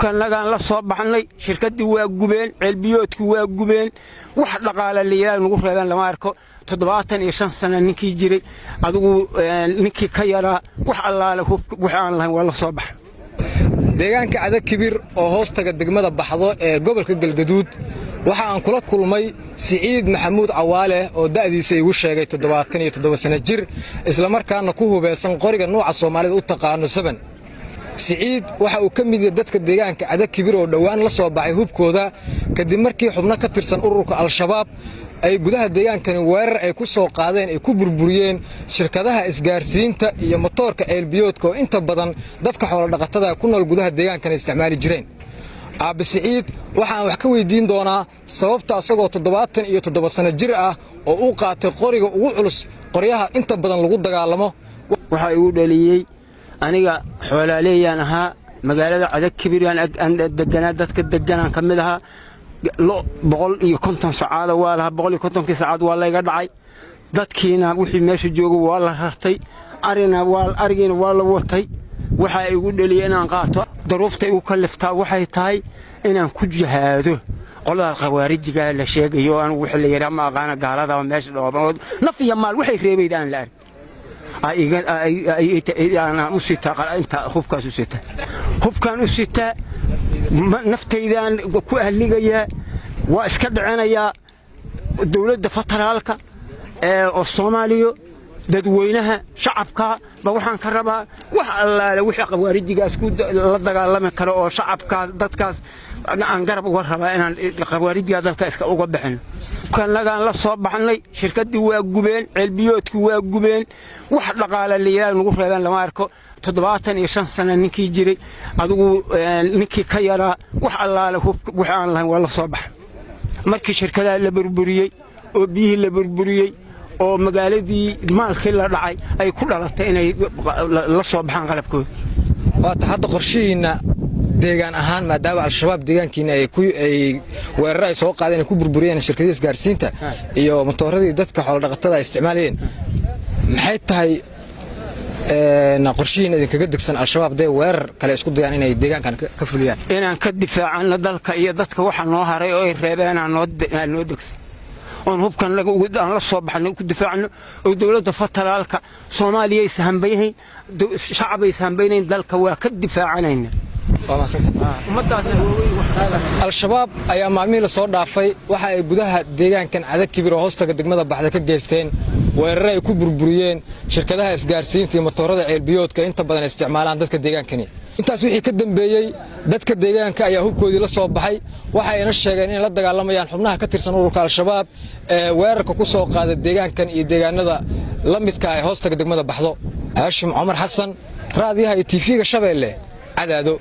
hubkan lagaan la soo baxnay shirkadii waa gubeen ceelbiyoodku waa gubeen wax dhaqaale leeyahay nagu reebeen lama arko 75 sano ninkii jiray adigu ninkii ka yaraa wax allaale hub waxaan lahayn waa la soo baxay deegaanka Cada Kibir oo hoostaga degmada Baxdo ee gobolka Galgaduud waxa aan kula kulmay Siciid Maxamuud Cawaale oo da'diisa igu sheegay 77 sano jir isla markaana ku hubeysan qoriga nooca Soomaalida u taqaano 7 Siciid waxa uu ka mid yahay dadka deegaanka Cada Kibir oo dhawaan la soo baxay hubkooda kadib markii xubno ka tirsan ururka Al-Shabaab ay gudaha deegaankani weerar ay ku soo qaadeen ay ku burburiyeen shirkadaha isgaarsiinta iyo motorka ceelbiyoodka oo inta badan dadka xoolo dhaqatada ku nool gudaha deegaankani isticmaali jireen Aabe Siciid waxaan wax ka weydiin doonaa sababta asagoo 77 sano jir ah oo uu qaatay qoriga ugu culus qoryaha inta badan lagu dagaalamo waxa uu dhaliyay aniga xoolaaleeyaan ahaa magaalada Cada Kibir aan deganaa dadka deganaan kamid ahaa 150 saacad waa la 150 saacad waa la iga dhacay dadkiina wixii meesha joogo waa la rartay arigina waa la watay waxa ay ugu dhaliyeen aan qaato daruuftay u kaliftaa waxay tahay inaan ku jihaado qolada qawaarijiga la sheegayo aan wixii la yiraahdo ma aqaan gaalada meesha dhooban naf iyo maal waxay reebaydaan la أنا مسيتا أنت خبكان مسيتا خبكان مسيتا نفتيدان كأهلي جيا واسكت عنا يا الدولة دفتر هالك الصوماليو ددوينها شعبك بوحان كربا وح الله وح قوارج جاس كود الله دجال لما كرو شعبك دتكاس أنا أنقرب ورها أنا قوارج هذا الكاس كأوجبحن كان لقى الله صباح لي شركة واجبين البيوت واجبين واحد لقى اللي نقول هذا لما أركو 77 سنة نكي جري أدو نكي كيرا وح الله له وحان الله والله صباح مركي شركة اللي بربرية وبيه اللي بربرية oo magaaladii maalkii la dhacay ay ku dhalatay inay la soo baxaan qalabkooda waa hadda qorshihiina deegaan ahaan maadaama al-shabaab deegaankiina ay weerar ay soo qaadeen ku burburiyeen shirkadaha isgaarsiinta iyo motooradii dadka xoolo dhaqatada isticmaalayeen maxay tahay qorshihiina idinkaga degsan al-shabaab day weerar kale isku dayaan inay deegaankan ka fuliyaan inaan ka difaacano dalka iyo dadka waxa noo haray oo ay reebeen aan noo degsan on hubkan laga aan la soo baxnay ku difaacno oo dawladda federaalka Soomaaliya ay sahanbayeen shacabay sahanbayeen dalka waa ka difaacanayna al-shabaab ayaa maalmihii la soo dhaafay waxa ay gudaha deegaankan Cada Kibir oo hoostaga degmada Baxda ka geysteen weerar ay ku burburiyeen shirkadaha isgaarsiinta iyo motorada ceelbiyoodka inta badan isticmaalaan dadka deegaankani intaas wixii ka dambeeyay dadka deegaanka ayaa hubkoodii la soo baxay waxa ayna sheegeen in la dagaalamayaan xubnaha ka tirsan ururka al-shabaab ee weerarka ku soo qaaday deegaankan iyo deegaanada la midka ah hoostaga degmada Baxdo Haashim Cumar Xasan raadiyaha TV-ga Shabeelle Cadaado